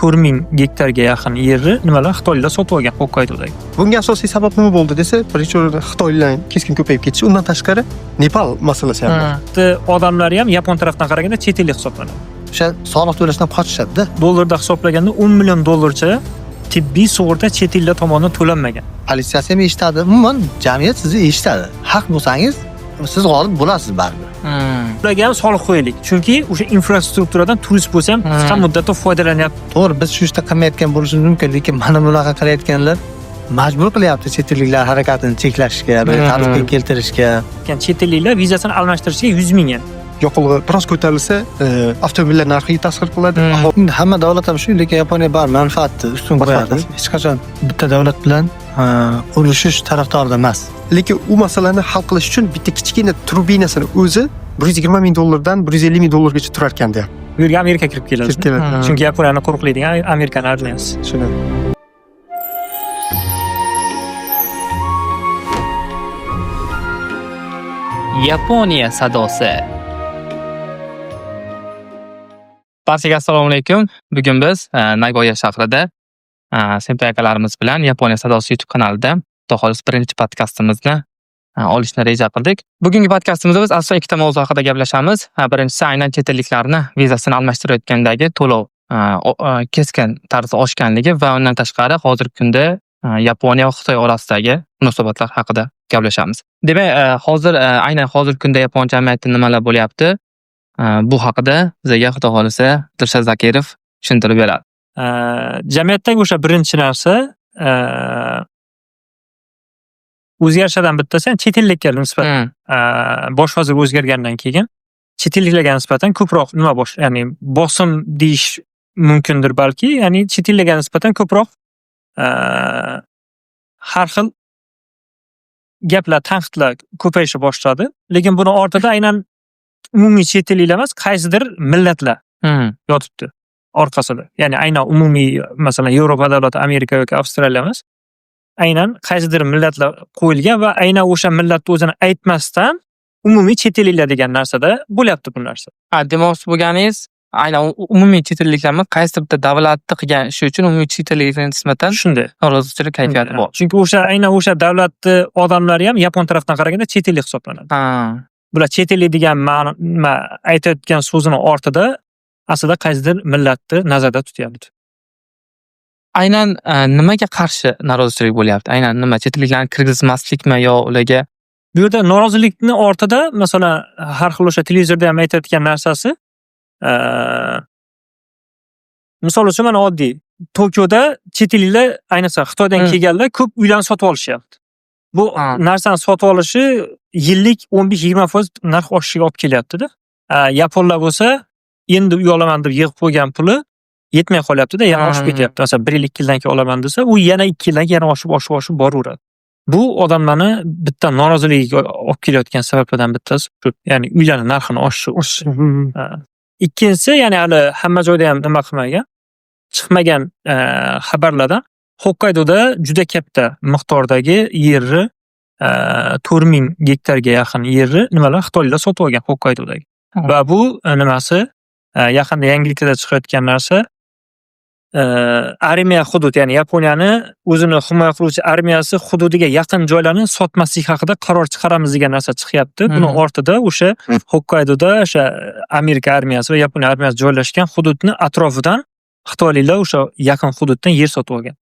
4000 gektarga yaqin yerni nimalar Xitoylar sotib olgan Hokkaydodagi. Bunga asosiy sabab nima bo'ldi desa, birinchi o'rinda Xitoylar keskin ko'payib ketishi, undan tashqari Nepal masalasi ham bor. Odamlar ham Yapon tarafdan qaraganda chet ellik hisoblanadi. O'sha soliq to'lashdan qochishadi-da. Dollarda hisoblaganda 10 million dollarcha tibbiy sug'urta chet ellar tomonidan to'lanmagan. Politsiyasi ham eshitadi, umuman jamiyat sizni eshitadi. Haq bo'lsangiz, siz g'olib bo'lasiz baribir. Ularga ham soliq qo'yaylik. Chunki o'sha infrastrukturadan turist bo'lsa ham qisqa muddatda foydalanyapti. To'g'ri, biz shu ishda qilmayotgan bo'lishimiz mumkin, lekin mana bunaqa qilayotganlar majbur qilyapti chet elliklar harakatini cheklashga, tartibga keltirishga. Chet elliklar vizasini almashtirishga 100 ming yen. Yoqilg'i biroz ko'tarilsa, avtomobillar narxiga ta'sir qiladi. Endi hamma davlat ham shu, lekin Yaponiya bar manfaatni ustun qo'yadi. Hech qachon bitta davlat bilan urishish tarafdorida emas. Lekin u masalani hal qilish uchun bitta kichkina turbinasini o'zi 120 ming dollardan 150 ming dollargacha turar ekan deyapti. Bu yerga Amerika kirib keladi. Chunki Yaponiyani qo'riqlaydigan Amerikan armiyasi. Shuni. Yaponiya sadosi. Barchaga assalomu alaykum. Bugun biz Nagoya shahrida Senpai akalarimiz bilan Yaponiya sadosi YouTube kanalida Xudo xolis birinchi podkastimizni olishni reja qildik. Bugungi podkastimizda biz asosiy ikkita mavzu haqida gaplashamiz. Birinchisi aynan chet elliklarni vizasini almashtirayotgandagi to'lov keskin tarzda oshganligi va undan tashqari hozirgi kunda Yaponiya va Xitoy orasidagi munosabatlar haqida gaplashamiz. Demak, aynan hozirgi kunda Yapon jamiyatida nimalar bo'lyapti? Bu haqida bizga Xudo xolisa Dilshod Zakirov tushuntirib beradi. Jamiyatdagi o'sha birinchi narsa o'zgarishlardan bittasi chet ellikka nisbatan bosh vazir o'zgargandan keyin chet elliklarga nisbatan ko'proq ya'ni bosim deyish mumkindir balki, ya'ni chet elliklarga nisbatan ko'proq har xil gaplar, tanqidlar ko'payisha boshladi. Lekin buni ortida aynan umumiy chet elliklar emas, qaysidir millatlar yotibdi orqasida. Ya'ni aynan umumiy, masalan, Yevropa davlati, Amerika yoki Avstraliya emas. Aynan qaysidir millatlar qo'yilgan va aynan o'sha millatni o'zini aytmasdan umumiy chet elliklar degan narsada bo'lyapti bu narsa. Demoqchi bo'lganingiz, aynan umumiy chet elliklar emas, qaysi bitta davlatni qilgan ishi uchun umumiy chet elliklarga nisbatan shunday norozichilik kayfiyati bor. Chunki aynan o'sha davlatni odamlari ham Yapon tarafdan qaraganda chet ellik hisoblanadi. Bular chet ellik degan ma'no aytayotgan so'zini ortida aslida qaysidir millatni nazarda tutyapti. Aynan nimaga qarshi norozichilik bo'lyapti? Aynan nima? Chet elliklarni kirgizmaslikmi yo ularga? Bu yerda norozilikni ortida, masalan, har xil o'sha televizorda ham aytayotgan narsasi, misol uchun mana oddiy Tokioda chet elliklar, ayniqsa Xitoydan kelganlar ko'p uylarni sotib olishyapti. Bu narsani sotib olishi yillik 15-20% narx oshishiga olib kelyapti-da. Yaponlar bo'lsa, endi uy olaman deb yig'ib qo'ygan puli yetmay qolyapti-da, yana oshib ketyapti. Masalan, 1-2 yildan keyin olaman desa, u yana 2 yildan keyin yana oshib boraveradi. Bu odamlarni bitta noroziligiga olib kelayotgan sabablardan bittasi, ya'ni uylarning narxini oshishi. Ikkinchisi, ya'ni hali hamma joyda ham nima qilmagan, chiqmagan xabarlardan Hokkaydoda juda katta miqdordagi yerni 4000 gektarga yaqin yerni nimalar Xitoylar sotib olgan Hokkaydodagi. Va bu nimasi yaqinda yangiliklarda chiqayotgan narsa, armiya hudud, ya'ni Yaponiyani o'zini himoya qiluvchi armiyasi hududiga yaqin joylarni sotmaslik haqida qaror chiqaramiz degan narsa chiqyapti. Buni ortida o'sha Hokkaydoda o'sha Amerika armiyasi va Yaponiya armiyasi joylashgan hududni atrofidan Xitoyliklar o'sha yaqin hududdan yer sotib olgan.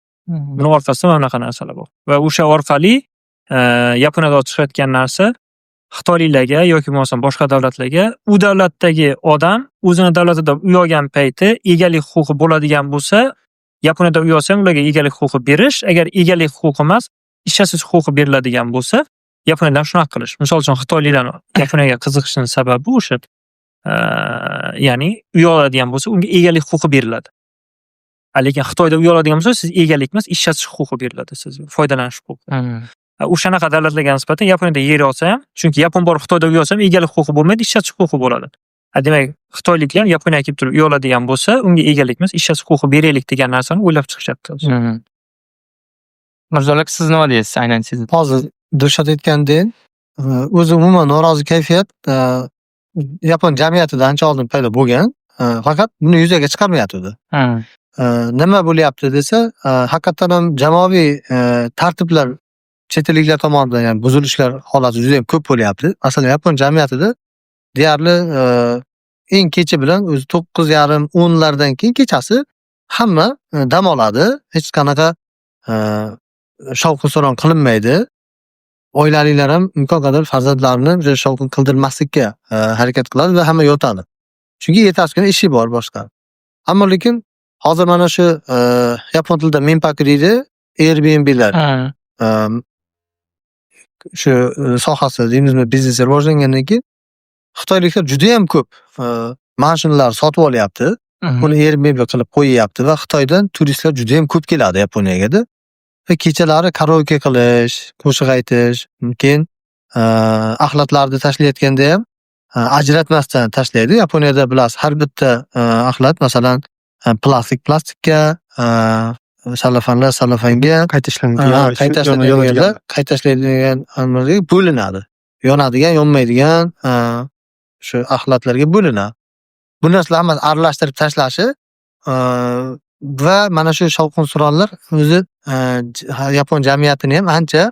Buni orqasida mana bunaqa narsalar bor. Va o'sha orqali Yaponiyada chiqayotgan narsa Xitoyliklarga yoki bo'lmasa boshqa davlatlarga u davlatdagi odam o'zini davlatida uy olgan payti egalik huquqi bo'ladigan bo'lsa, Yaponiyada uy olsa ham ularga egalik huquqi berish, agar egalik huquqi emas, ishsiz huquqi beriladigan bo'lsa, Yaponiyadan shunaqa qilish. Misol uchun Xitoyliklar Yaponiyaga qiziqishining sababi o'sha. Ya'ni uy oladigan bo'lsa, unga egalik huquqi beriladi. Lekin Xitoyda uy oladigan bo'lsa, siz egalik emas, ishlatish huquqi beriladi sizga, foydalanish huquqi. O'shanaqa davlatlarga nisbatan Yaponiyada yer olsa ham, chunki Yapon borib Xitoyda uy olsa ham egalik huquqi bo'lmaydi, ishlatish huquqi bo'ladi. Demak, Xitoyliklar Yaponiyaga kelib turib uy oladigan bo'lsa, unga egalik emas, ishlatish huquqi beraylik degan narsani o'ylab chiqishyapti. Mirzolar, siz nima deysiz? Aynan siz. Hozir Dilshod aytgandek, o'zi umuman norozi kayfiyat Yapon jamiyatida ancha oldin paydo bo'lgan, faqat buni yuzaga chiqarmayapti. nima bo'lyapti desa, haqiqatan ham jamoaviy tartiblar chet elliklar tomonidan yani buzilishlar holati juda ham ko'p bo'lyapti. Masalan, Yapon jamiyatida deyarli eng kechi bilan o'zi 9:30 lardan keyin kechasi hamma dam oladi. Hech qanaqa shovqin-suron qilinmaydi. Oilaliklar ham imkon qadar farzandlarini o'sha shovqin qildirmaslikka harakat qiladi va hamma yotadi. Chunki ertasi kuni ishi bor boshqa. Ammo lekin hozir mana shu yapon tilida Minpak deydi, Airbnb'lar shu sohasi deymizmi, biznes rivojlangandan keyin Xitoyliklar juda ham ko'p mashinalar sotib olyapti. Uni Airbnb qilib qo'yyapti va Xitoydan turistlar juda ham ko'p keladi Yaponiyaga. Va kechalari karaoke qilish, qo'shiq aytish, keyin axlatlarni tashlayotganda ham ajratmasdan tashlaydi. Yaponiyada bilasiz, har bitta axlat masalan plastikka, salafanga qayta ishlanadigan qayta ishlaydigan bo'linadi. Yonadigan, yonmaydigan shu axlatlarga bo'linadi. Bu narsalar hammasi aralashtirib tashlashi va mana shu shovqin-suronlar o'zi Yapon jamiyatini ham ancha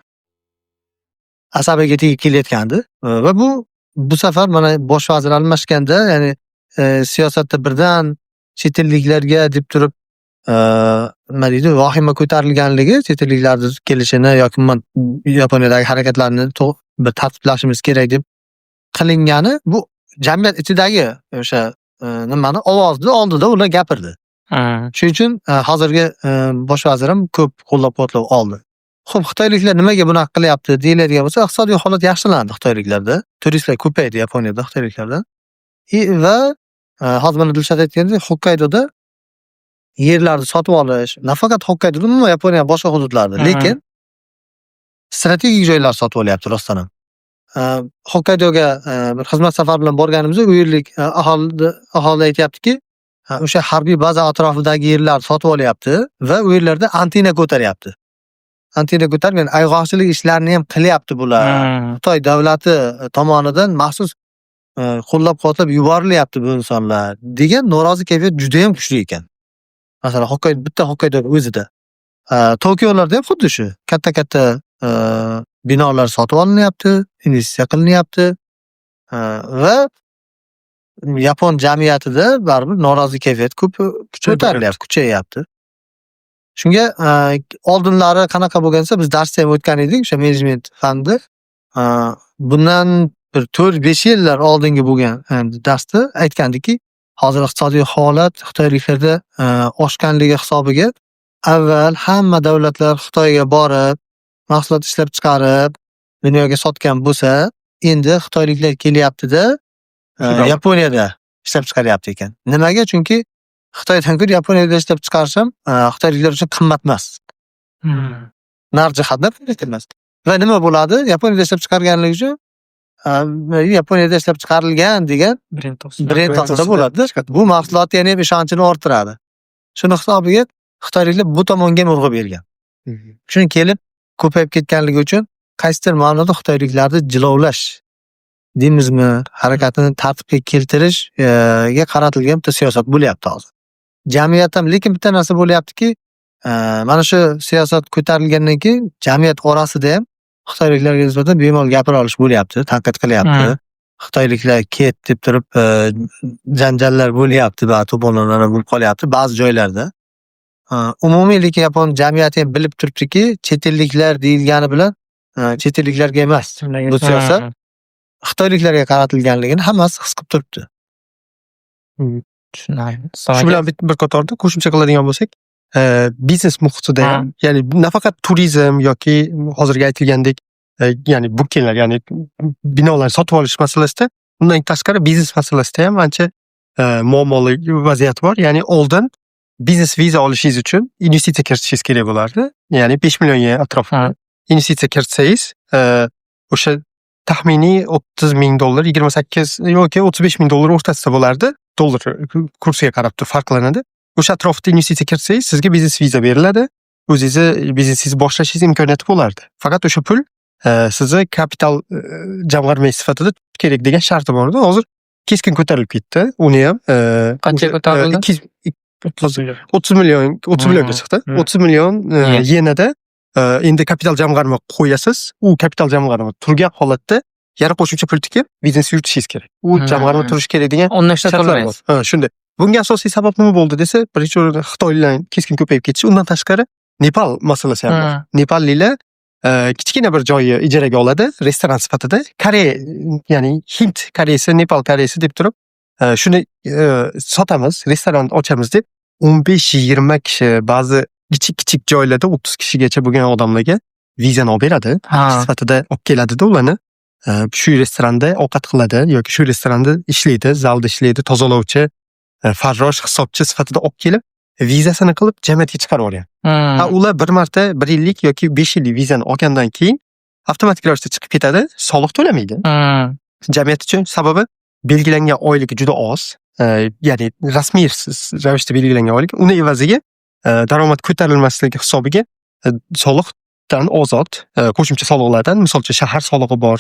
asabiga tegib kelayotgandi va bu safar mana bosh vazir almashganda, ya'ni siyosatda birdan chet elliklarga deb turib nima deydi, vahima ko'tarilganligi, chet elliklarni kelishini yoki Yaponiyadagi harakatlarni bir tartiblashimiz kerak deb qilingani, bu jamiyat ichidagi o'sha nimani ovozni oldida ular gapirdi. Shuning uchun hozirgi bosh vazir ham ko'p qo'llab-quvvatlov oldi. Xo'p, xitoyliklar nimaga bunaqa qilyapti deyiladigan bo'lsa, iqtisodiy holat yaxshilandi xitoyliklarda. Turistlar ko'paydi Yaponiyada xitoyliklardan. Va hozir mana Dilshod aytgandek, Xokkaydoda yerlarni sotib olish, nafaqat Xokkaydoda, umuman Yaponiya boshqa hududlarida, lekin strategik joylar sotib olyapti rostdan ham. Xokkaydoga bir xizmat safari bilan borganimizda u yerlik aholi aytayaptiki, o'sha harbiy baza atrofidagi yerlar sotib olyapti va u yerlarda antena ko'taryapti. Antena ko'tarib, ya'ni ayg'oqchilik ishlarini ham qilyapti bular. Xitoy davlati tomonidan maxsus qo'llab-quvvatlab yuborilyapti bu insonlar degan norozi kayfiyat juda ham kuchli ekan. Masalan, bitta Xokkaydo o'zida. Tokiolarda ham xuddi shu. Katta-katta binolar sotib olinyapti, investitsiya qilinyapti va Yapon jamiyatida baribir norozi kayfiyat kuchayyapti. Shunga oldinlari qanaqa bo'lgansa, biz darsda ham o'tgan edik, o'sha menejment fanida. Bundan bir 4-5 yillar oldingi bo'lgan darsda aytgandiki, hozir iqtisodiy holat xitoyliklarda oshganligi hisobiga avval hamma davlatlar Xitoyga borib, mahsulot ishlab chiqarib, dunyoga sotgan bo'lsa, endi xitoyliklar kelyapti-da, Yaponiyada ishlab chiqaryapti ekan. Nimaga? Chunki Xitoydan ko'ra Yaponiyada ishlab chiqarish ham xitoyliklar uchun qimmat emas. Narx jihatdan qimmat emas. Va nima bo'ladi? Yaponiyada ishlab chiqarganligi uchun Yaponiyada ishlab chiqarilgan degan brend ostida bo'ladi. Bu mahsulotga ham ishonchini orttiradi. Shuni hisobiga xitoyliklar bu tomonga ham urg'u bergan. Shuni kelib ko'payib ketganligi uchun qaysidir ma'noda xitoyliklarni jilovlash deymizmi, harakatini tartibga keltirishga qaratilgan bitta siyosat bo'lyapti hozir. Jamiyat ham, lekin bitta narsa bo'lyaptiki, mana shu siyosat ko'tarilgandan keyin jamiyat orasida ham xitoyliklarga nisbatan bemalol gapira olish bo'lyapti, tanqid qilyapti. Xitoyliklar ket deb turib janjallar bo'lyapti va to'polonlar bo'lib qolyapti ba'zi joylarda. Umumiy lekin Yapon jamiyati ham bilib turibdiki, chet elliklar deyilgani bilan chet elliklarga emas. Bu siyosat xitoyliklarga qaratilganligini hammasi his qilib turibdi. Shu bilan bir qatorda qo'shimcha qiladigan bo'lsak, biznes muhitida ham, ya'ni nafaqat turizm yoki hozirgi aytilgandek, ya'ni bukinlar, ya'ni binolar sotib olish masalasida, undan tashqari biznes masalasida ham ancha muammoli vaziyat bor. Ya'ni oldin biznes viza olishingiz uchun investitsiya kiritishingiz kerak bo'lardi. Ya'ni 5 million yen atrofida investitsiya kiritsangiz, o'sha taxminiy $30,000, 28 yoki $35,000 o'rtasida bo'lardi. Dollar kursiga qarab turib farqlanadi. O'sha atrofda investitsiya kiritsangiz, sizga biznes viza beriladi. O'zingizni biznesingizni boshlashingiz imkoniyati bo'lardi. Faqat o'sha pul sizni kapital jamg'armasi sifatida kerak degan sharti bor edi. Hozir keskin ko'tarilib ketdi. Uni ham qancha ko'tarildi? 30 millionga chiqdi. 30 million yenada endi kapital jamg'arma qo'yasiz. U kapital jamg'arma turgan holatda yana qo'shimcha pul tikib biznes yuritishingiz kerak. U jamg'arma turishi kerak degan Unda shartlar bor. ishlatilmaydi. Shunday. Bunga asosiy sabab nima bo'ldi desa, birinchi o'rinda Xitoylar keskin ko'payib ketishi, undan tashqari Nepal masalasi ham bor. Nepalliklar kichkina bir joyni ijaraga oladi, restoran sifatida. Koreya, ya'ni Hind Koreyasi, Nepal Koreyasi deb turib, shuni sotamiz, restoran ochamiz deb 15-20 kishi, ba'zi kichik joylarda 30 kishigacha bo'lgan odamlarga vizani olib beradi. Sifatida olib keladida ularni. Shu restoranda ovqat qiladi yoki shu restoranda ishlaydi, zalda ishlaydi, tozalovchi, farrosh, hisobchi sifatida olib kelib, vizasini qilib jamiyatga chiqarib yuborgan. Ular bir marta 1 yillik yoki 5 yillik vizani olgandan keyin avtomatik ravishda chiqib ketadi, soliq to'lamaydi. Jamiyat uchun sababi belgilangan oyligi juda oz, ya'ni rasmiy ravishda belgilangan oylik, uni evaziga daromad ko'tarilmasligi hisobiga soliqdan ozod, qo'shimcha soliqlardan, masalan, shahar solig'i bor,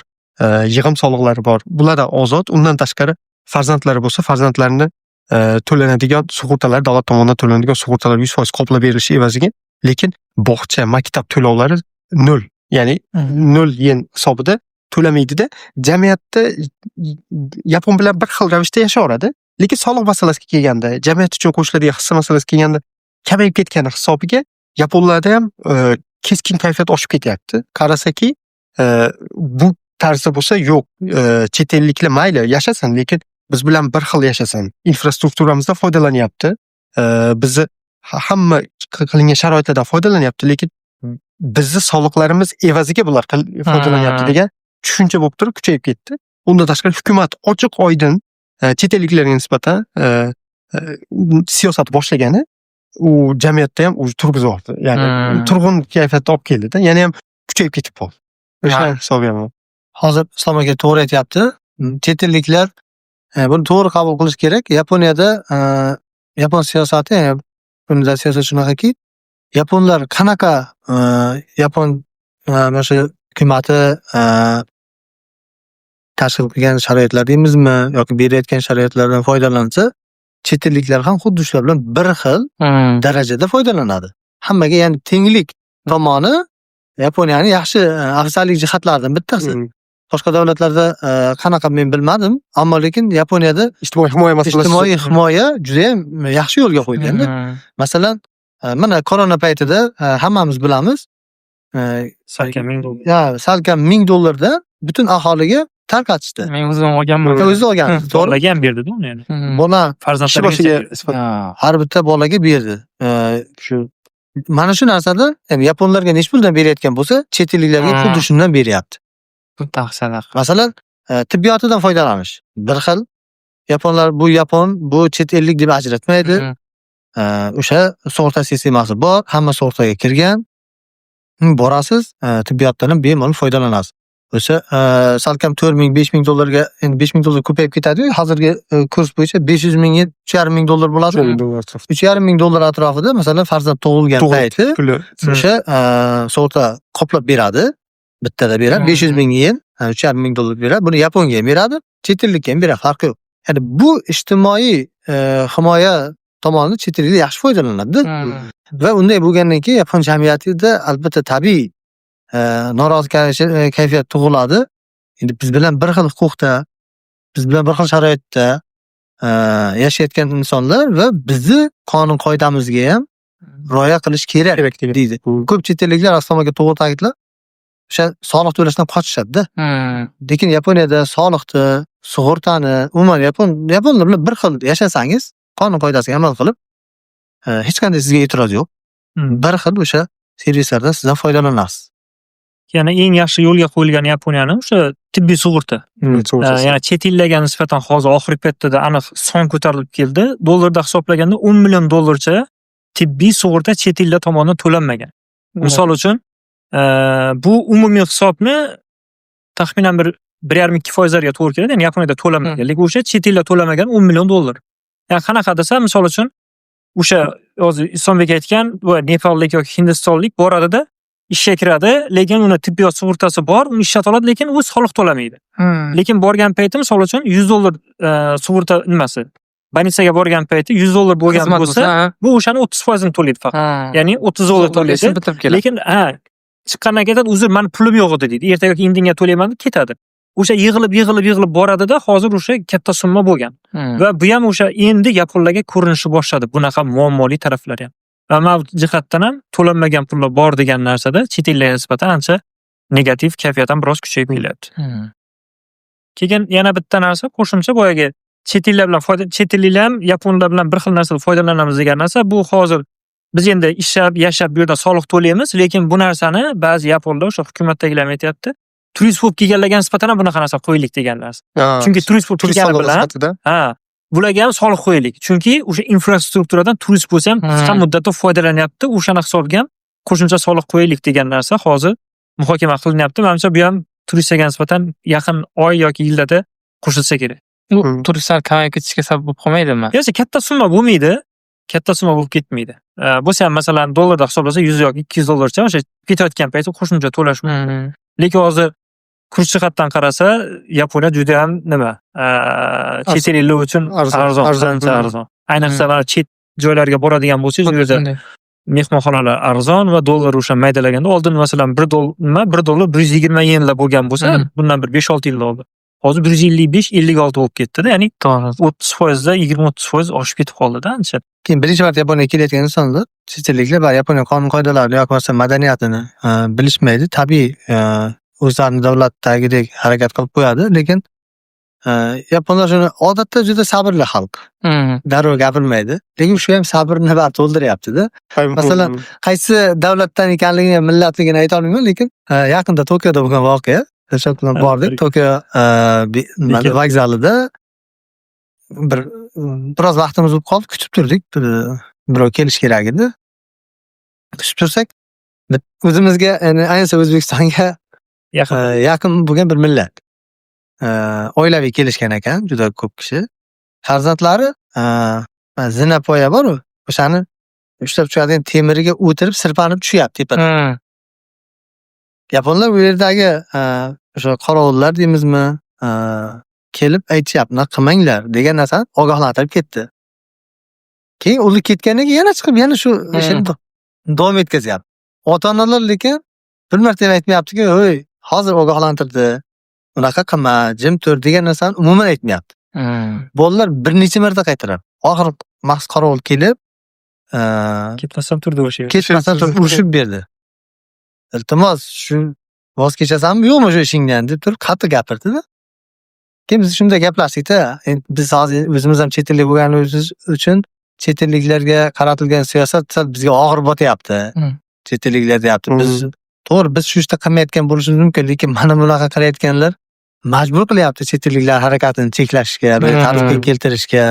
yig'im soliqlari bor. Bulardan ozod, undan tashqari farzandlari bo'lsa, farzandlarini to'lanadigan sug'urtalar, davlat tomonidan to'lanadigan sug'urtalar 100% qoplab berilishi evaziga, lekin bog'cha, maktab to'lovlari 0, ya'ni 0 yen hisobida to'lamaydi-da, jamiyatda yapon bilan bir xil ravishda yashayveradi. Lekin soliq masalasiga kelganda, jamiyat uchun qo'shiladigan hissa masalasiga kelganda kamayib ketgani hisobiga yaponlarda ham keskin kayfiyat oshib ketyapti. Qarasaki, bu tarzda bo'lsa, yo'q, chet elliklar mayli yashasin, lekin biz bilan bir xil yashasin. Infrastrukturamizdan foydalanyapti. Bizni hamma qilingan sharoitlardan foydalanyapti, lekin bizni soliqlarimiz evaziga bular foydalanyapti degan tushuncha bo'lib turib kuchayib ketdi. Undan tashqari hukumat ochiq oydin chet elliklarga nisbatan siyosat boshlagani u jamiyatda ham turg'izib yubordi. Ya'ni turg'un kayfiyatda olib keldida, yana ham kuchayib ketib qoldi. O'sha hisob ham. Hozir Islom aka to'g'ri aytyapti. Chet elliklar buni to'g'ri qabul qilish kerak. Yaponiyada yapon siyosati, bunda siyosat shunaqaki, yaponlar qanaqa yapon mana shu hukumati tashkil qilgan sharoitlar deymizmi yoki berayotgan sharoitlardan foydalansa, chet elliklar ham xuddi shular bilan bir xil darajada foydalanadi. Hammaga, ya'ni tenglik tomoni Yaponiyaning yaxshi afzallik jihatlaridan bittasi. Boshqa davlatlarda qanaqa men bilmadim, ammo lekin Yaponiyada ijtimoiy himoya masalasi, ijtimoiy himoya juda ham yaxshi yo'lga qo'yilganda. Masalan, mana korona paytida hammamiz bilamiz, salkam $1000. salkam $1000 butun aholiga tarqatishdi. Men o'zim olganman. O'zingiz olgansiz, to'g'ri? Bolaga ham berdi-da uni yani. Bola Farzandlariga har bitta bolaga berdi. Shu mana shu narsada, ya'ni yaponlarga necha puldan berayotgan bo'lsa, chet elliklarga xuddi shundan beryapti. Bu taqsirlar. Masalan, tibbiyotidan foydalanish. Bir xil. Yaponlar bu chet ellik deb ajratmaydi. O'sha sug'urta sistemasi bor, hamma sug'urtaga kirgan. Borasiz, tibbiyotdan ham bemalol foydalanasiz. O'sha salkam $4000-5000 ga, endi $5000 ko'payib ketadi-yu, hozirgi kurs bo'yicha 500 ming yen $3,500 bo'ladi. $3,500 atrofida masalan farzand tug'ilgan payti o'sha sug'urta qoplab beradi. Bittada beradi 500 ming yen, $3,500 beradi. Buni Yaponga ham beradi, chet ellikka ham beradi, farqi yo'q. Ya'ni bu ijtimoiy himoya tomonidan chet elliklar yaxshi foydalanadi. Va unday bo'lgandan keyin yapon jamiyatida albatta tabiiy norozi kayfiyat tug'iladi. Endi biz bilan bir xil huquqda, biz bilan bir xil sharoitda yashayotgan insonlar va bizni qonun qoidamizga ham rioya qilish kerak deydi. Ko'p chet elliklar Aslomaga to'g'ri ta'kidlab, o'sha soliq to'lashdan qochishadi-da. Lekin Yaponiyada soliqni, sug'urtani, umuman yaponlar bilan bir xil yashasangiz, qonun qoidasiga amal qilib, hech qanday sizga e'tiroz yo'q. Bir xil o'sha servislardan sizdan foydalanasiz. Yana eng yaxshi yo'lga qo'yilgan Yaponiyaning o'sha tibbiy sug'urta. Yana chet ellarga nisbatan hozir oxirgi paytda aniq son ko'tarilib keldi. Dollarda hisoblaganda $10 million tibbiy sug'urta chet ellar tomonidan to'lanmagan. Misol uchun, bu umumiy hisobni taxminan bir 1,5-2% ga to'g'ri keladi. Ya'ni Yaponiyada to'lanmagan, lekin o'sha chet ellar to'lamagan $10 million. Ya'ni qanaqa desa, misol uchun, o'sha hozir Islombek aytgan, bu Nepallik yoki Hindistonlik boradida ishga kiradi, lekin uni tibbiyot sug'urtasi bor, uni ishlata oladi, lekin u soliq to'lamaydi. Lekin borgan payti misol uchun $100 sug'urta nimasi, больницаga borgan payti $100 bo'lgan Xizmat bo'lsa, ha. bu o'shani 30%ni to'laydi faqat. Ha. Ya'ni $30 to'laydi. ishni bitirib keladi. Lekin chiqqandan aytadi, "Uzr, mani pulim yo'q edi" deydi. Ertaga yoki indinga to'layman deb ketadi. O'sha yig'ilib boradida hozir o'sha katta summa bo'lgan. Va bu ham o'sha endi yaponlarga ko'rinishi boshladi. Bunaqa muammoli taraflari ham. Va mana bu jihatdan ham to'lanmagan pullar bor degan narsada chet ellarga nisbatan ancha negativ kayfiyat ham biroz kuchayib kelyapti. Keyin yana bitta narsa qo'shimcha boyagi chet ellar bilan chet elliklar ham yaponlar bilan bir xil narsadan foydalanamiz degan narsa bu hozir biz endi ishlab, yashab bu yerda soliq to'laymiz, lekin bu narsani ba'zi yaponlar o'sha hukumatdagilar aytyapti, turist bo'lib kelganlarga nisbatan ham bunaqa narsa qo'yaylik degan narsa. Chunki turist bo'lib kelgani bilan bularga ham soliq qo'yaylik. Chunki o'sha infrastrukturadan turist bo'lsa ham qisqa muddatda foydalanyapti, o'shani hisobga ham qo'shimcha soliq qo'yaylik degan narsa hozir muhokama qilinyapti. Menimcha bu ham turistlarga nisbatan yaqin oy yoki yillarda qo'shilsa kerak. Bu turistlar kamayib ketishiga sabab bo'lib qolmaydimi? Yo'q, katta summa bo'lmaydi. Katta summa bo'lib ketmaydi. Bo'lsa ham masalan dollarda hisoblasa 100 yoki $200 cha o'sha ketayotgan payti qo'shimcha to'lash mumkin. Lekin hozir kurs jihatdan qarasa, Yaponiya juda ham nima? Chet elliklar uchun arzon. Ayniqsa chet joylarga boradigan bo'lsangiz, u yerda mehmonxonalar arzon va dollar o'sha maydalaganda oldin masalan $1 120 yenlar bo'lgan bo'lsa, bundan bir 5-6 yil oldin. Hozir 155-56 bo'lib ketdi-da, ya'ni to'g'ri. 30% da 20-30% oshib ketib qoldi-da ancha. Keyin birinchi marta Yaponiyaga kelayotgan insonlar chet elliklar va Yaponiya qonun qoidalarini yoki bo'lmasa madaniyatini bilishmaydi. Tabiiy o'zlarining davlatdagidek harakat qilib qo'yadi, lekin yaponlar shuni odatda juda sabrli xalq. Darrov gapirmaydi. Lekin shu ham sabrni to'ldiryapti-da. Masalan, qaysi davlatdan ekanligini, millatligini ayta olmayman, lekin yaqinda Tokioda bo'lgan voqea. O'sha bilan bordik. Tokio vokzalida biroz vaqtimiz bo'lib qoldi, kutib turdik. Birov kelish kerak edi. Kutib tursak, o'zimizga, ya'ni ayniqsa O'zbekistonga yaqin bo'lgan bir millat. Oilaviy kelishgan ekan, juda ko'p kishi. Farzandlari zinapoya bor-ku, o'shani ushlab tushadigan temiriga o'tirib sirpanib tushyapti tepadan. Yaponlar bu yerdagi o'sha qorovullar deymizmi, kelib aytishyapti, "Nima qilmanglar" degan narsani ogohlantirib ketdi. Keyin ular ketganidan keyin yana chiqib yana shu ishni davom etkazyapti. Ota-onalar lekin bir marta ham aytmayaptiki, "Voy, hozir ogohlantirdi. Unaqa qilma, jim tur" degan narsani umuman aytmayapti. Bolalar bir necha marta qaytaradi. Oxir maxsus qorovul kelib, ketmasam turdi o'sha yerda. ketmasdan turib urishib berdi. Iltimos, shu voz kechasanmi yo'qmi shu ishingdan deb turib qattiq gapirdi-da. Keyin biz shunday gaplashdik-da. Endi biz hozir o'zimiz ham chet ellik bo'lganimiz uchun chet elliklarga qaratilgan siyosat sal bizga og'ir botyapti. Chet elliklar deyapti. Biz to'g'ri, biz shu ishda qilmayotgan bo'lishimiz mumkin, lekin mana bunaqa qilayotganlar majbur qilyapti chet elliklar harakatini cheklashga, tartibga keltirishga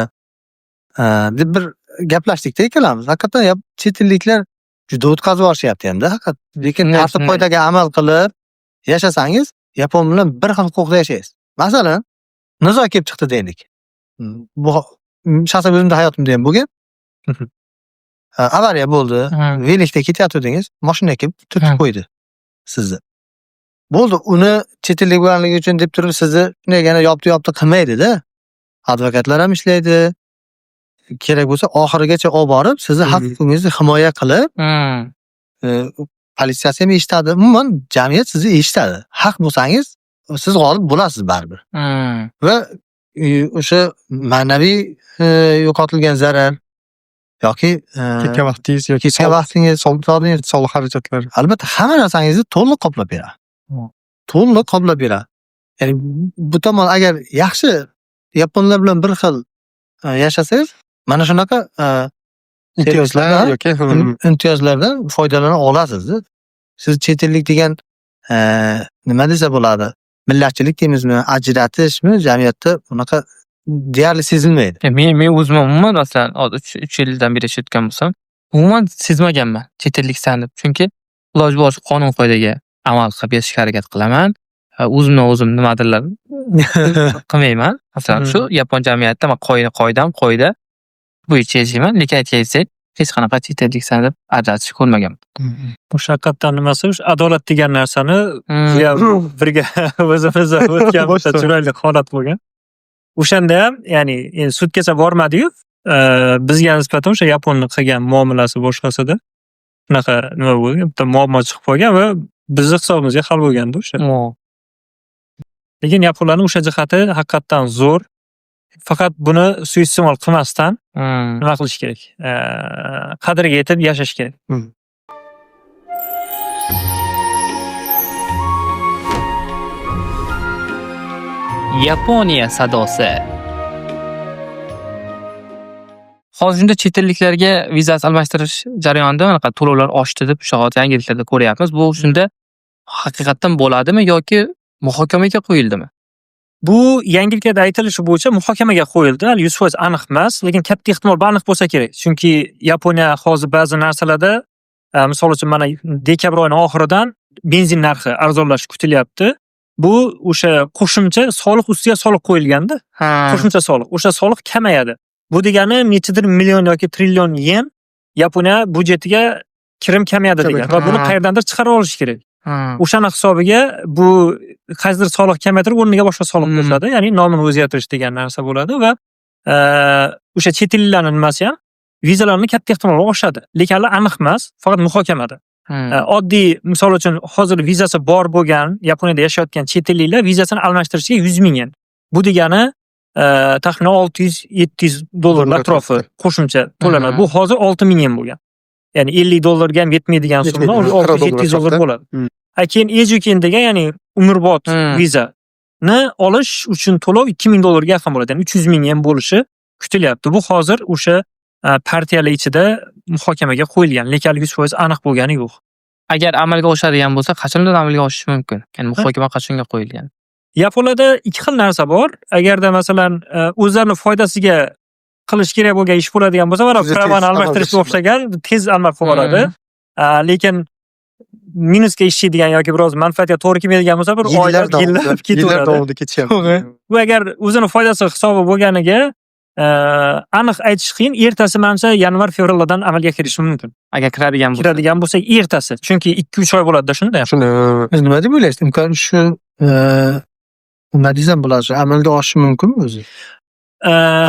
deb bir gaplashdik-da ikkalamiz. Haqiqatan chet elliklar juda o'tkazib yuborishyapti endi haqiqat. Lekin tartib qoidaga amal qilib yashasangiz, Yapon bilan bir xil huquqda yashaysiz. Masalan, nizo kelib chiqdi deylik. Bu shaxsan o'zimda hayotimda ham bo'lgan. Avariya bo'ldi. Velikda ketayotdingiz, mashina kelib turtib qo'ydi sizni. Bo'ldi, uni chet ellik bo'lganligi uchun deb turib sizni shundaygina yopdi qilmaydi-da. Advokatlar ham ishlaydi. Kerak bo'lsa oxirigacha olib borib, sizni haq-huquqingizni himoya qilib, politsiyasi ham eshitadi. Umuman jamiyat sizni eshitadi. Haq bo'lsangiz, siz g'olib bo'lasiz baribir. Va o'sha ma'naviy yo'qotilgan zarar yoki ketgan vaqtingiz yoki soliq xarajatlari, albatta hamma narsangizni to'liq qoplab beradi. To'liq qoplab beradi. Ya'ni bu tomon agar yaxshi yaponlar bilan bir xil yashasangiz, mana shunaqa imtiyozlar yoki imtiyozlardan foydalana olasiz. Siz chet ellik degan nima desa bo'ladi? Millatchilik deymizmi, ajratishmi, jamiyatda bunaqa deyarli sezilmaydi. Men o'zim umuman masalan 3 yildan beri yashayotgan bo'lsam, umuman sezmaganman chet elliksan deb. Chunki iloji boricha qonun qoidaga amal qilib yashashga harakat qilaman. O'zim nimadirlar qilmayman. Masalan, shu yapon jamiyatida men qoida bo'yicha yashayman, lekin aytganingdek hech qanaqa chet elliksan deb ajratish ko'rmaganman. O'sha haqiqatdan nimasi, o'sha adolat degan narsani birga o'zimizda o'tgan chiroyli holat bo'lgan. O'shanda ham ya'ni endi sudgacha bormadi-yu, bizga nisbatan o'sha yaponni qilgan muomalasi boshqasida shunaqa nima bo'lgan, bitta muammo chiqib qolgan va bizni hisobimizga hal bo'lgandi o'sha. Lekin yaponlarning o'sha jihati haqiqatdan zo'r. Faqat buni suiiste'mol qilmasdan nima qilish kerak? Qadriga yetib yashash kerak. Yaponiya sadosi. Hozir shunda chet elliklarga vizasi almashtirish jarayonida anaqa to'lovlar oshdi deb o'sha hozir yangiliklarda ko'ryapmiz. Bu shunda haqiqatan bo'ladimi yoki muhokamaga qo'yildimi? Bu yangiliklarda aytilishi bo'yicha muhokamaga qo'yildi. Hali 100% aniq emas, lekin katta ehtimol bu aniq bo'lsa kerak. Chunki Yaponiya hozir ba'zi narsalarda, misol uchun mana dekabr oyining oxiridan benzin narxi arzonlashi kutilyapti. Bu o'sha qo'shimcha soliq ustiga soliq qo'yilganda, qo'shimcha soliq. O'sha soliq kamayadi. Bu degani nechadir million yoki trillion yen Yaponiya byudjetiga kirim kamayadi degan va buni qayerdandir chiqarib olish kerak. O'shani hisobiga bu qaysidir soliq kamaytirib o'rniga boshqa soliq qo'shiladi, ya'ni nomini o'zgartirish degan narsa bo'ladi va o'sha chet elliklarning nimasi ham vizalarni katta ehtimol oshadi. Lekin hali aniq emas, faqat muhokamada. Oddiy misol uchun hozir vizasi bor bo'lgan Yaponiyada yashayotgan chet elliklar vizasini almashtirishga 100 ming yen. Bu degani taxminan 600-700 dollar atrofi qo'shimcha to'lanadi. Bu hozir 6 ming yen bo'lgan. Ya'ni 50 dollarga ham yetmaydigan summa 600-700 dollar bo'ladi. Keyin Ejuken degan, ya'ni umrbod vizani olish uchun to'lov 2000 dollarga yaqin bo'ladi. Ya'ni 300 ming yen bo'lishi kutilyapti. Bu hozir o'sha partiyalar ichida muhokamaga qo'yilgan, lekin 100% aniq bo'lgani yo'q. Agar amalga oshadigan bo'lsa, qachondan amalga oshishi mumkin? Ya'ni muhokama qachonga qo'yilgan? Yaponiyada ikki xil narsa bor. Agarda masalan o'zlarining foydasiga qilish kerak bo'lgan ish bo'ladigan bo'lsa, mana pravani almashtirishga o'xshagan tez amal qilib oladi. Lekin minusga ishlaydigan yoki biroz manfaatga to'g'ri kelmaydigan bo'lsa, bir oylar, yillar yillar davomida ketishyapti. Bu agar o'zini foydasi hisobi bo'lganiga aniq aytish qiyin. Ertasi menimcha yanvar-fevraldan amalga kirishi mumkin. Agar kiradigan bo'lsa ertasi. Chunki 2-3 oy bo'ladi-da shunda. Shuni Siz nima deb o'ylaysiz? Imkon shu nima desam bo'ladi, amalga oshishi mumkinmi o'zi?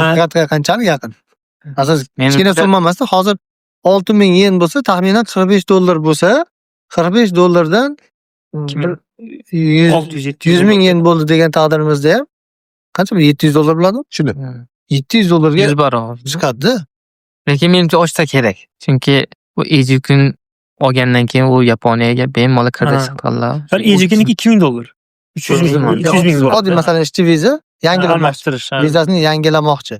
Haqiqatga qanchalik yaqin? Asoz kichkina summa emasda, hozir 6 ming yen bo'lsa, taxminan 45 dollar bo'lsa, 45 dollardan 100 ming yen bo'ldi degan taqdirimizda ham qancha? 700 dollar bo'ladi? shuni 700 dollarga 100 barobar chiqadi. Lekin menimcha oshsa kerak. Chunki bu Ejuken olgandan keyin u Yaponiyaga bemalol kirdi chiqqanlar. Ejuken'niki 2000 dollar. 300 ming dollar. Oddiy masalan ishchi viza almashtirish. vizasini yangilamoqchi.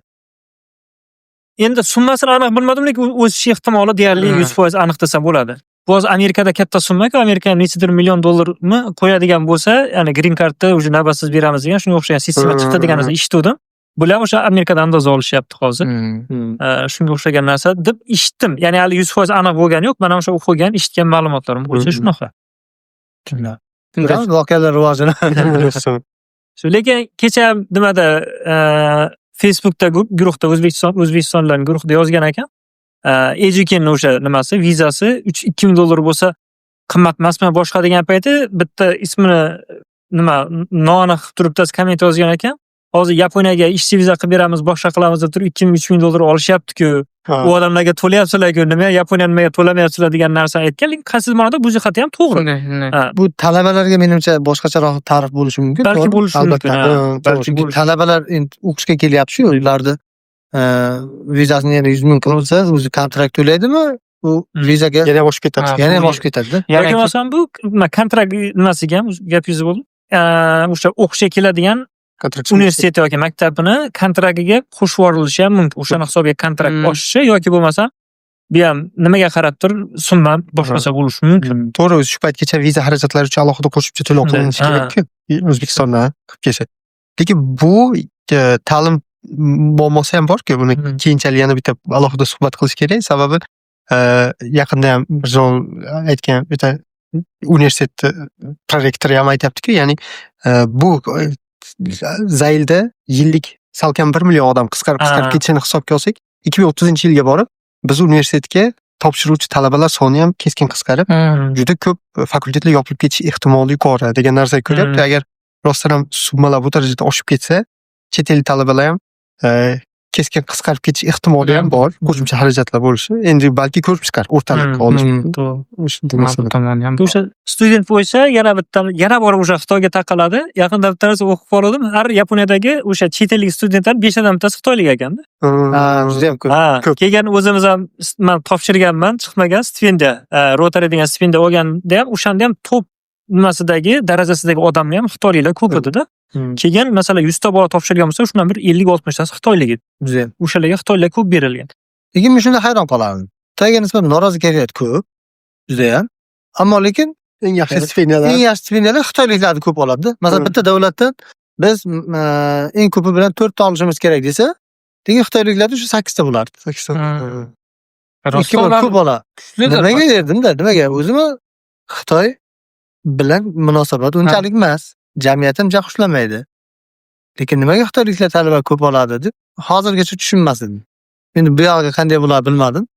Endi summasini aniq bilmadim, lekin o'sishi ehtimoli deyarli 100% aniq desa bo'ladi. Bu hozir Amerikada katta summa-ku, Amerika nechadir million dollarni qo'yadigan bo'lsa, ya'ni green cardni o'sha navbatsiz beramiz degan shunga o'xshagan sistema chiqdi degan narsa eshitdim. Bular o'sha Amerikadan andoza olishyapti hozir. Shunga o'xshagan narsa deb eshitdim. Ya'ni hali 100% aniq bo'lgani yo'q. Mana o'sha o'qigan, eshitgan ma'lumotlarim bo'yicha shunaqa. Voqealar rivojini. Lekin kecha nimada Facebookda guruhda O'zbekistonlarning guruhida yozgan ekan. Ejuken o'sha nimasi, vizasi 2000 dollar bo'lsa qimmat emasmi boshqa degan payti bitta ismini nima noaniq turib komment yozgan ekan. Hozir Yaponiyaga ishchi viza qilib beramiz, boshqa qilamiz deb turib 2000-3000 dollar olishyapti-ku. U odamlarga to'layapsizlar-ku, nima Yaponiya nimaga to'lamayapsizlar degan narsa aytgan. Lekin qaysi ma'noda bu jihati ham to'g'ri. Bu talabalarga menimcha boshqacharoq ta'rif bo'lishi mumkin. Balki bo'lishi mumkin. Balki talabalar o'qishga kelyapti-ku, ularni vizasini yana 100 ming qilsa, o'zi kontrakt to'laydimi? U vizaga yana ham oshib ketadi. Yana ham oshib ketadi-da. Yoki masalan bu kontrakt nimasiga ham gapingiz bo'ldi. O'sha o'qishga keladigan universitet yoki maktabini kontraktiga qo'shib yuborilishi ham mumkin. O'shani hisobiga kontrakt oshishi yoki bo'lmasa bu ham nimaga qarabdir summa boshqacha bo'lishi mumkin. To'g'ri, o'zi shu paytgacha viza xarajatlari uchun alohida qo'shimcha to'lov qilinishi kerak-ku. O'zbekistonda qilib kelsa. Lekin bu ta'lim muammosi ham bor-ku, buni keyinchalik yana bitta alohida suhbat qilish kerak. Sababi yaqinda ham Mirzol aytgan bitta universitet prorektori ham aytayapti-ku, ya'ni bu Zaylda yillik salkam 1 million odam qisqarib ketishini hisobga olsak, 2030-yilga borib biz universitetga topshiruvchi talabalar soni ham keskin qisqarib, juda ko'p fakultetlar yopilib ketish ehtimoli yuqori degan narsaga ko'ryapti. Agar rostdan ham summalar bu darajada oshib ketsa, chet el talabalar ham keskin qisqarib ketish ehtimoli ham bor. Qo'shimcha xarajatlar bo'lishi. Endi balki ko'rib chiqar o'rtalikka olish. Shunday masala. O'sha student bo'yicha yana bor o'sha Xitoyga taqaladi. Yaqinda bitta narsa o'qib qoldim. Har Yaponiyadagi o'sha chet ellik studentlar 5 dan bittasi xitoylik ekanda. Juda ham ko'p. Ha, Ko'p. kelgan o'zimiz ham men topshirganman, chiqmagan stipendiya. Rotary degan stipendiya olganda ham o'shanda ham top nimasidagi darajasidagi odamlar ham xitoyliklar ko'p edida. Keyin masalan 100 ta bola topshirgan bo'lsa, shundan bir 50-60 tasi xitoylik edi. Juda ham. O'shalarga xitoyliklar ko'p berilgan. Lekin men shunda hayron qolardim. Xitoyga nisbatan norozi kayfiyat ko'p. Juda ham. Ammo lekin Eng yaxshi stipendiyalar. eng yaxshi stipendiyalar xitoyliklarni ko'p oladi. Masalan, bitta davlatdan biz eng ko'pi bilan 4 ta olishimiz kerak desa, lekin xitoyliklarda shu 8 ta bo'lardi. 8 ta. Ikki bor ko'p bola. Nimaga derdimda? Nimaga? O'zim Xitoy bilan munosabat unchalik emas. Jamiyatim ja xushlamaydi. Lekin nimaga xitoyliklar talaba ko'p oladi deb hozirgacha tushunmasdim. Endi bu yog'iga qanday bo'ladi bilmadim.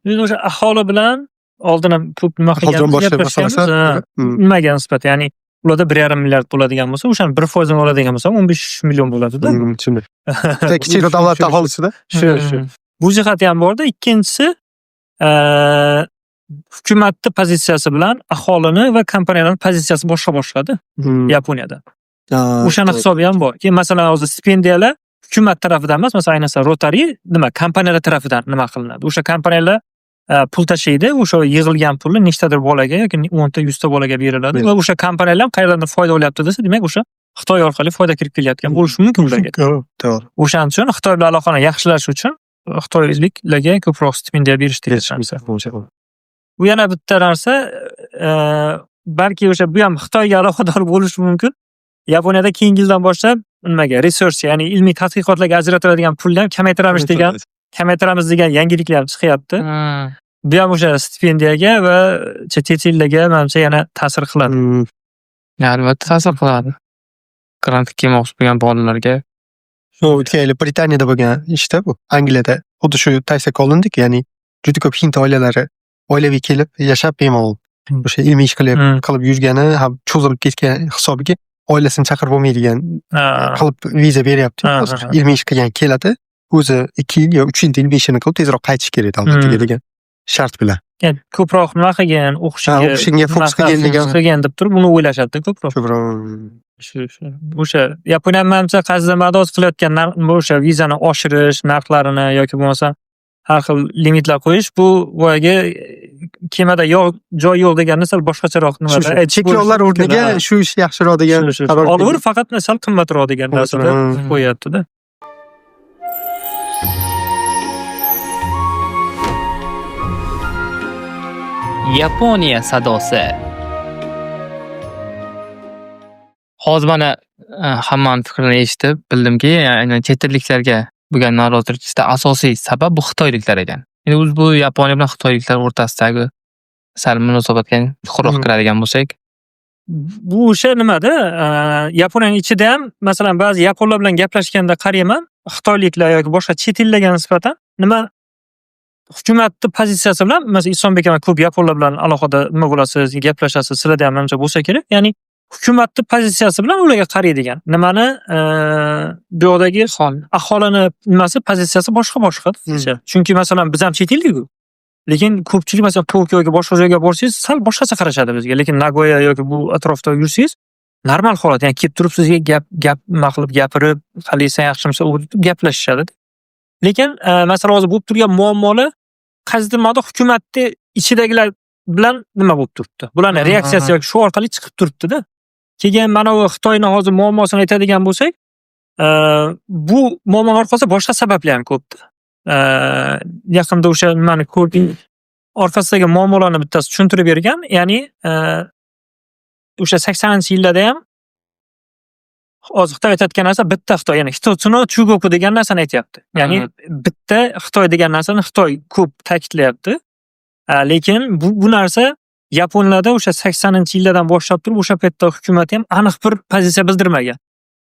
Biz o'sha aholi bilan oldin ham ko'p nima Aholdan qilganmiz, boshlab gaplashganmiz. masalasi. Nimaga nisbatan, ya'ni ularda 1,5 milliard bo'ladigan bo'lsa, o'shani 1% ni oladigan bo'lsa 15 million bo'ladi-da. Shunday. Kichik davlat aholisida. Shu. Bu jihati ham borda. Ikkinchisi hukumatning pozitsiyasi bilan aholini va kompaniyalarning pozitsiyasi boshqa-boshqada Yaponiyada. O'shani hisobi ham bor. Keyin masalan hozir stipendiyalar hukumat tarafidan emas, masalan ayniqsa Rotary kompaniyalar tarafidan nima qilinadi. O'sha kompaniyalar pul tashlaydi, o'sha yig'ilgan pulni nechtadir bolaga yoki 10 ta 100 ta bolaga beriladi va o'sha kompaniyalar ham qayerdan foyda olyapti desa, demak o'sha Xitoy orqali foyda kirib kelayotgan bo'lishi mumkin ularga. To'g'ri. O'shaning uchun Xitoy bilan aloqani yaxshilash uchun xitoyliklarga ko'proq stipendiya berish kerak. Bu yana bitta narsa, balki o'sha bu ham Xitoyga aloqador bo'lishi mumkin. Yaponiyada keyingi yildan boshlab nimaga research, ya'ni ilmiy tadqiqotlarga ajratiladigan pulni ham kamaytiramiz degan yangiliklar ham chiqyapti. Bu ham o'sha stipendiyaga va chet ellarga menimcha yana ta'sir qiladi. Albatta ta'sir qiladi. Grant kelmoqchi bo'lgan bolalarga. O'tgan yili Britaniyada bo'lgan ishda bu. Angliyada xuddi shu tavsiya qilindi-ku, ya'ni juda ko'p hind oilalari oilaviy kelib yashab bemalol o'sha ilmiy ish qilib yurgani ham cho'zilib ketgan hisobiga oilasini chaqirib bo'lmaydigan qilib viza beryapti. Ilmiy ish qilgan keladi. O'zi 2 yil yo 3 yil 5 yil qilib tezroq qaytish kerak albatta degan shart bilan. Yani ko'proq nima qilgan, o'qishga fokus qilgan deb turib buni o'ylashadi ko'proq. Shu. O'sha Yaponiya menimcha qaysidir madoz qilayotgan o'sha vizani oshirish, narxlarini yoki bo'lmasa har xil limitlar qo'yish, bu boyaga kemada joy yo'q deganni sal boshqacharoq nimada cheklovlar o'rniga shu ish yaxshiroq degan qaror. Oliver faqat sal qimmatroq degan narsada qo'yapti-da. Yaponiya sadosi. Hozir mana hammaning fikrini eshitib bildimki, ya'ni chet elliklarga bo'lgan norozilikda asosiy sabab bu xitoyliklar ekan. Endi o'zi bu Yaponiya bilan xitoyliklar o'rtasidagi sal munosabatga chuqurroq kiradigan bo'lsak, bu o'sha nimada Yaponiyaning ichida ham masalan ba'zi yaponlar bilan gaplashganda qarayman, xitoyliklar yoki boshqa chet ellarga nisbatan nima hukumatning pozitsiyasi bilan, masalan Isonbek aka ko'p yaponlar bilan aloqada nima bo'lasiz, gaplashasiz, sizlarda ham menimcha bo'lsa kerak. Ya'ni hukumatning pozitsiyasi bilan ularga qaraydigan. Nimani bu yoqdagi aholini nimasi pozitsiyasi boshqa. Chunki masalan biz ham chet ellik-ku. Lekin ko'pchilik masalan Tokioga boshqa joyga borsangiz sal boshqacha qarashadi bizga. Lekin Nagoya yoki bu atrofda yursangiz normal holat. Ya'ni kelib turib sizga gap nima qilib gapirib, "Qalaysan, yaxshimisiz?" deb gaplashishadi. Lekin masalan hozir bo'lib turgan muammolar qaysidir moda hukumatning ichidagilar bilan nima bo'lib turibdi. Bularning reaksiyasi yoki shu orqali chiqib turibdi-da. Keyin mana bu Xitoyning hozir muammosini aytadigan bo'lsak, bu muammoning orqasida boshqa sabablar ham ko'pdi. Yaqinda o'sha nimani ko'rding, orqasidagi muammolarni bittasi tushuntirib bergan, ya'ni o'sha 80-yillarda ham hozir Xitoy aytayotgan narsa bitta Xitoy, ya'ni Hitotsuno Chugoku degan narsani aytyapti. Ya'ni bitta Xitoy degan narsani Xitoy ko'p ta'kidlayapti. Lekin bu narsa Yaponlarda o'sha 80-yillardan boshlab turib o'sha paytda hukumat ham aniq bir pozitsiya bildirmagan.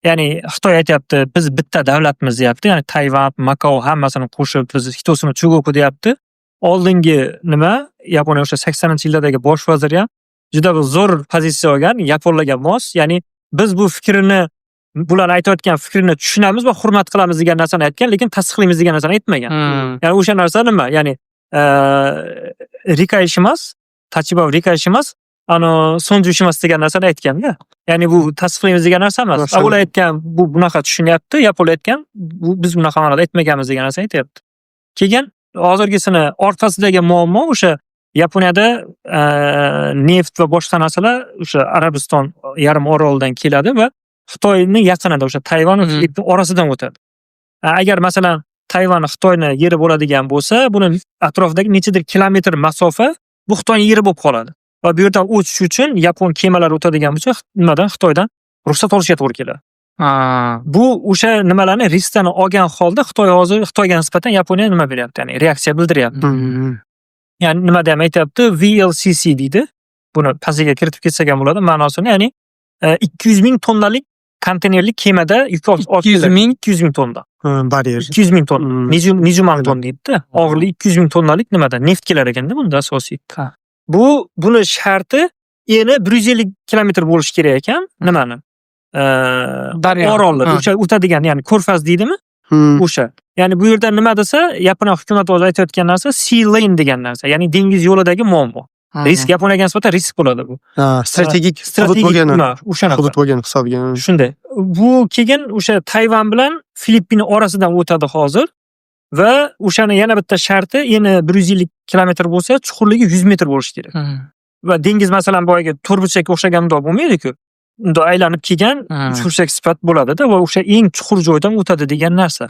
Ya'ni Xitoy aytayapti, biz bitta davlatmiz deyapti. Ya'ni Tayvan, Makao hammasini qo'shib biz Hitotsuno Chugoku deyapti. Oldingi nima? Yaponiya o'sha 80-yillardagi bosh vazir ham juda bir zo'r pozitsiya olgan, yaponlarga mos. Ya'ni biz bu fikrni bular aytayotgan fikrini tushunamiz va hurmat qilamiz degan narsani aytgan, lekin tasdiqlaymiz degan narsani aytmagan. Ya'ni o'sha narsa nima? Ya'ni Rika emas, Tachiba Rika emas, Sonju emas degan narsani aytganda. Ya'ni bu tasdiqlaymiz degan narsa emas. Ular aytgan bu bunaqa tushunyapti, Yaponiya aytgan bu biz bunaqa ma'noda aytmaganmiz degan narsani aytyapti. Keyin hozirgisini orqasidagi muammo o'sha Yaponiyada neft va boshqa narsalar o'sha Arabiston yarim orolidan keladi va Xitoyning yaqinida o'sha Tayvan va Filippin orasidan o'tadi. Agar masalan Tayvan Xitoyning yeri bo'ladigan bo'lsa, buni atrofidagi nechadir kilometr masofa bu Xitoyning yeri bo'lib qoladi. Va bu yerdan o'tish uchun yapon kemalari o'tadigan bo'lsa, nimadan Xitoydan ruxsat olishga to'g'ri keladi. Bu o'sha nimalarni riskdan olgan holda Xitoy hozir Xitoyga nisbatan Yaponiya nima beryapti? Ya'ni reaksiya bildiryapti. Ya'ni nima deb aytyapti? VLCC deydi. Buni pastiga kiritib ketsak ham bo'ladi ma'nosini. Ya'ni 200 ming tonnalik konteynerlik kemada yuk olib 200 ming tonna. Baryer. 200 ming tonna. Nijuman ton deydi. Og'irligi 200 ming tonnalik nimada? Neft kelar ekanda bunda asosiy. Buni sharti eni 150 kilometr bo'lishi kerak ekan. Nimani? Orollar, o'sha o'tadigan, ya'ni Ko'rfaz deydimi? O'sha. Ya'ni bu yerda nima desa, Yaponiya hukumati o'zi aytayotgan narsa sea lane degan narsa, ya'ni dengiz yo'lidagi muammo. Risk Yaponiyaga nisbatan risk bo'ladi bu. Strategik hudud bo'lgani. O'shanaqa. Hudud bo'lgan hisobiga. Shunday. Bu keyin o'sha Tayvan bilan Filippin orasidan o'tadi hozir va o'shani yana bitta sharti, yana 150 kilometr bo'lsa, chuqurligi 100 metr bo'lishi kerak. Va dengiz masalan boyaga to'rtburchakka o'xshagan bundoq bo'lmaydi-ku. Unda aylanib kelgan uchburchak sifat bo'ladi-da va o'sha eng chuqur joydan o'tadi degan narsa.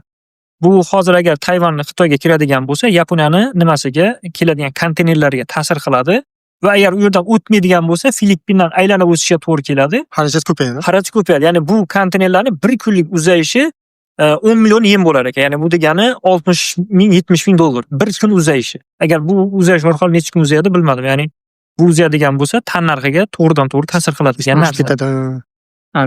Bu hozir agar Tayvanni Xitoyga kiradigan bo'lsa, Yaponiyani nimasiga keladigan konteynerlarga ta'sir qiladi va agar u yerdan o'tmaydigan bo'lsa, Filippindan aylanib o'tishga to'g'ri keladi. Xarajat ko'payadi. Xarajat ko'payadi. Ya'ni bu konteynerlarning bir kunlik uzayishi 10 million yen bo'lar ekan. Ya'ni bu degani 60 ming, 70 ming dollar. Bir kun uzayishi. Agar bu uzayish orqali necha kun uzayadi bilmadim. Ya'ni bu uzayadigan bo'lsa, tan narxiga to'g'ridan-to'g'ri ta'sir qiladi degan narsa.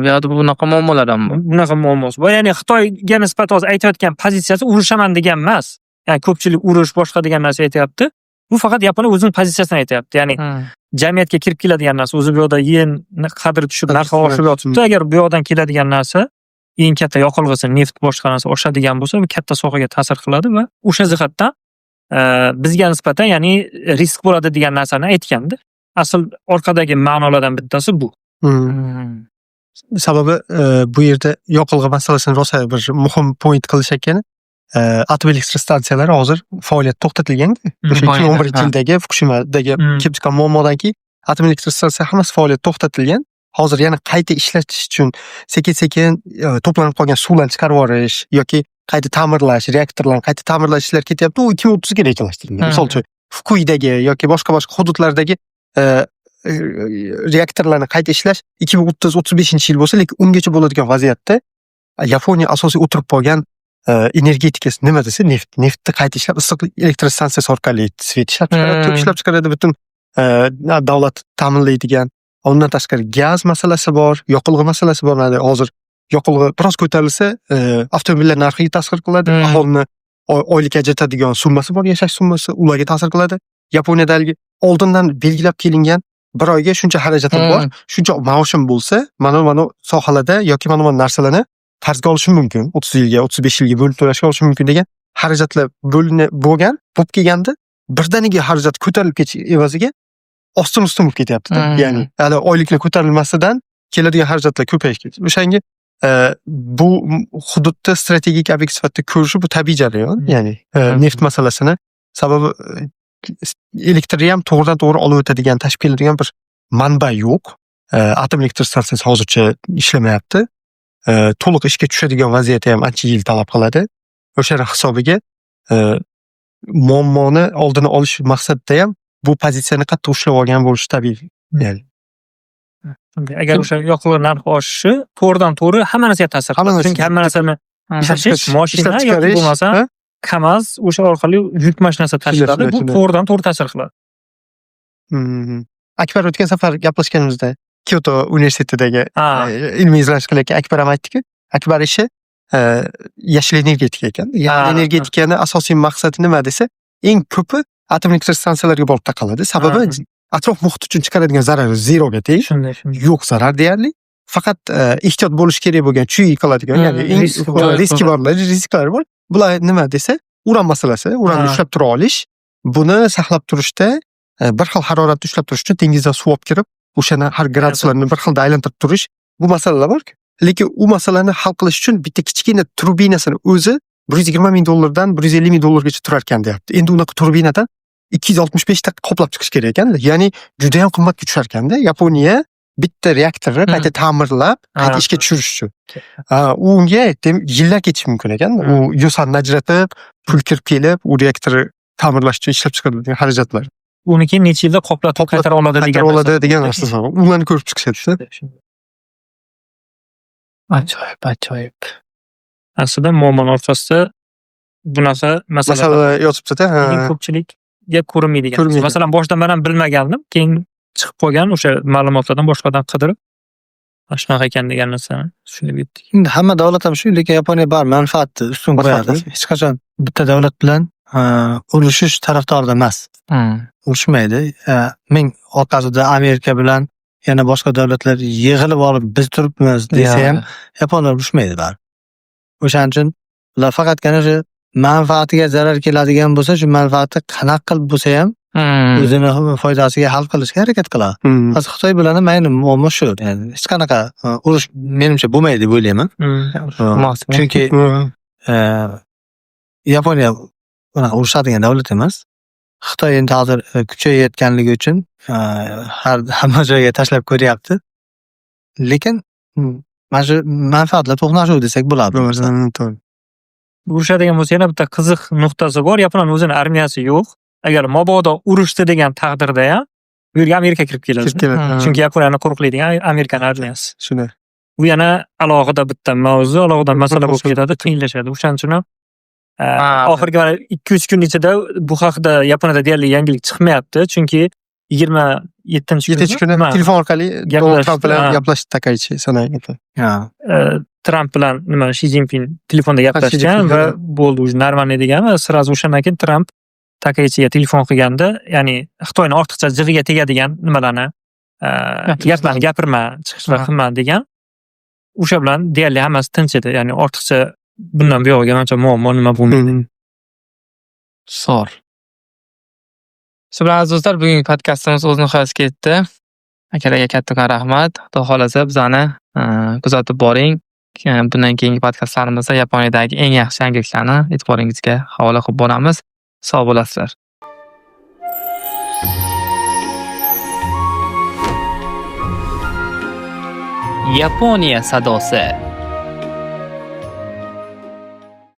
Bu yerda bunaqa muammolar ham bor. Bunaqa muammosi bor. Ya'ni Xitoyga nisbatan hozir aytayotgan pozitsiyasi urushaman degan emas. Ya'ni ko'pchilik urush boshqa degan narsa aytayapti. Bu faqat Yaponiya o'zining pozitsiyasini aytayapti. Ya'ni jamiyatga kirib keladigan narsa, o'zi bu yerda yen qadri tushib, narxi oshib yotibdi. Agar bu yoqdan keladigan narsa eng katta yoqilg'isi, neft boshqa narsa oshadigan bo'lsa, bu katta sohaga ta'sir qiladi va o'sha jihatdan bizga nisbatan ya'ni risk bo'ladi degan narsani aytgandi. Asl orqadagi ma'nolardan bittasi bu. Sababi bu yerda yoqilg'i masalasini rosa bir muhim point qilish ekan. Atom elektr stansiyalari hozir faoliyat to'xtatilgan. O'sha 2011-yildagi Fukushimadagi kelib chiqqan muammodan keyin atom elektr stansiyasi hammasi faoliyat to'xtatilgan. Hozir yana qayta ishlatish uchun sekin-sekin to'planib qolgan suvlarni chiqarib yuborish yoki qayta ta'mirlash, reaktorlarni qayta ta'mirlash ishlari ketyapti. U 2030 ga rejalashtirilgan. Misol uchun Fukuidagi yoki boshqa hududlardagi reaktorlarni qayta ishlash 2030-35 yil bo'lsa, lekin ungacha bo'ladigan vaziyatda Yaponiya asosiy o'tirib qolgan energetikasi nima desa, neftni qayta ishlab issiq elektr stansiyasi orqali svet ishlab chiqaradi, tok ishlab chiqaradi, butun davlat ta'minlaydigan. Undan tashqari gaz masalasi bor, yoqilg'i masalasi bor. Hozir yoqilg'i biroz ko'tarilsa, avtomobillar narxiga ta'sir qiladi, aholini oylik ajratadigan summasi bor, yashash summasi, ularga ta'sir qiladi. Yaponiyadagi oldindan belgilab kelingan bir oyga shuncha xarajatim bor, shuncha maoshim bo'lsa, mana sohalarda yoki mana narsalarni qarzga olishim mumkin. 30 yilga, 35 yilga bo'lib to'lashga olishim mumkin degan xarajatlar bo'lib kelganda birdaniga xarajat ko'tarilib ketish evaziga ostin-ustin bo'lib ketyapti. Ya'ni hali oyliklar ko'tarilmasidan keladigan xarajatlar ko'payib ketdi. O'shanga bu hududda strategik obyekt sifatida ko'rishi bu tabiiy jarayon. Ya'ni neft masalasini, sababi elektrni ham to'g'ridan-to'g'ri olib o'tadigan, tashib keladigan bir manba yo'q. Atom elektr stansiyasi hozircha ishlamayapti. To'liq ishga tushadigan vaziyati ham ancha yil talab qiladi. O'shaning hisobiga muammoni oldini olish maqsadida ham bu pozitsiyani qattiq ushlab olgan bo'lishi tabiiy. Ya'ni agar o'sha yoqilg'i narxi oshishi to'g'ridan-to'g'ri hamma narsaga ta'sir qiladi. Chunki hamma narsani tashish, mashina yoki bo'lmasa KAMAZ o'sha orqali yuk mashinasi tashiladi. Bu to'g'ridan-to'g'ri ta'sir qiladi. Akbar o'tgan safar gaplashganimizda Kyoto universitetidagi ilmiy izlanish qilayotgan Akbar ham aytdiki, Akbar ishi yashil energetika ekan. Yashil energetikani asosiy maqsadi nima desa, eng ko'pi atom elektr stansiyalarga borib taqaladi. Sababi atrof muhit uchun chiqaradigan zarari zeroga teng. Yo'q zarar deyarli. faqat ehtiyot bo'lish kerak bo'lgan chuy qiladigan, ya'ni eng riski borlar, risklar bor. Bular nima desa, uran masalasi, uranni ushlab tura olish, buni saqlab turishda bir xil haroratda ushlab turish uchun dengizdan suv olib kirib, o'shani har graduslarni bir xilda aylantirib turish, bu masalalar bor-ku. Lekin u masalani hal qilish uchun bitta kichkina turbinasini o'zi $120,000 dan $150,000gacha turar ekan deyapti. Endi unaqa turbinadan 265 ta qoplab chiqish kerak ekanda. Ya'ni juda ham qimmatga tushar ekanda. Yaponiya bitta reaktorni qayta ta'mirlab, qayta ishga tushirish uchun. Unga yillar ketishi mumkin ekan. U yo'sanni ajratib, pul kirib kelib, u reaktorni ta'mirlash uchun ishlab chiqariladigan xarajatlar. Uni keyin necha yilda qoplatib qaytara oladi degan narsa. Ularni ko'rib chiqishadi. Ajoyib. Aslida muammoning orqasida bunaqa masalalar Masala yotibdi-da. ko'pchilikga ko'rinmaydigan. Masalan, boshdan men ham bilmagandim, keyin chiqib qolgan o'sha ma'lumotlardan boshqadan qidirib shunaqa ekan degan narsani tushunib yetdik. Endi hamma davlat ham shu, lekin Yaponiya bar manfaatni ustun qo'yadi. Hech qachon bitta davlat bilan urushish tarafdorida emas. Urushmaydi. Ming orqasida Amerika bilan yana boshqa davlatlar yig'ilib olib biz turibmiz desa ham Yaponlar urushmaydi bar. O'shaning uchun ular faqatgina shu manfaatiga zarar keladigan bo'lsa, shu manfaatni qanaqa qilib bo'lsa ham o'zini foydasiga hal qilishga harakat qiladi. Hozir Xitoy bilan ham ayni muammo shu. Ya'ni hech qanaqa urush menimcha bo'lmaydi deb o'ylayman. Chunki Yaponiya unaqa urushadigan davlat emas. Xitoy endi hozir kuchayayotganligi uchun hamma joyga tashlab ko'ryapti. Lekin mana shu manfaatlar to'qnashuv desak bo'ladi. Urushadigan bo'lsa yana bitta qiziq nuqtasi bor. Yaponiyaning o'zining armiyasi yo'q. Agar mabodo urushdi degan taqdirda ham bu yerga Amerika kirib keladi. Chunki Yaponiyani qo'riqlaydigan Amerikaning armiyasi. Shuni. Bu yana alohida bitta mavzu, alohida masala bo'lib ketadi, qiyinlashadi. O'shaning uchun oxirgi 2-3 kun ichida bu haqida Yaponiyada deyarli yangilik chiqmayapti. Chunki 27-kuni telefon orqali Donald Tramp bilan gaplashdi Takaichi Sanagi. Tramp bilan Shi Zinpin telefonda gaplashgan va bo'ldi, уже нормально degan va сразу o'shandan keyin Tramp Takaichiga telefon qilganda, ya'ni Xitoyning ortiqcha jig'iga tegadigan nimalarni gaplarni gapirma, chiqishlar qilma degan. O'sha bilan deyarli hammasi tinch edi. Ya'ni ortiqcha bundan buyog'iga menimcha muammo nima bo'lmaydi. Zo'r. Shu bilan aziz do'stlar, bugungi podkastimiz o'z nihoyasiga yetdi. Akalarga kattakon rahmat. Xudo xolasa bizani kuzatib boring. Bundan keyingi podkastlarimizda Yaponiyadagi eng yaxshi yangiliklarni e'tiboringizga havola qilib boramiz. Sog' bo'lasizlar. Yaponiya sadosi.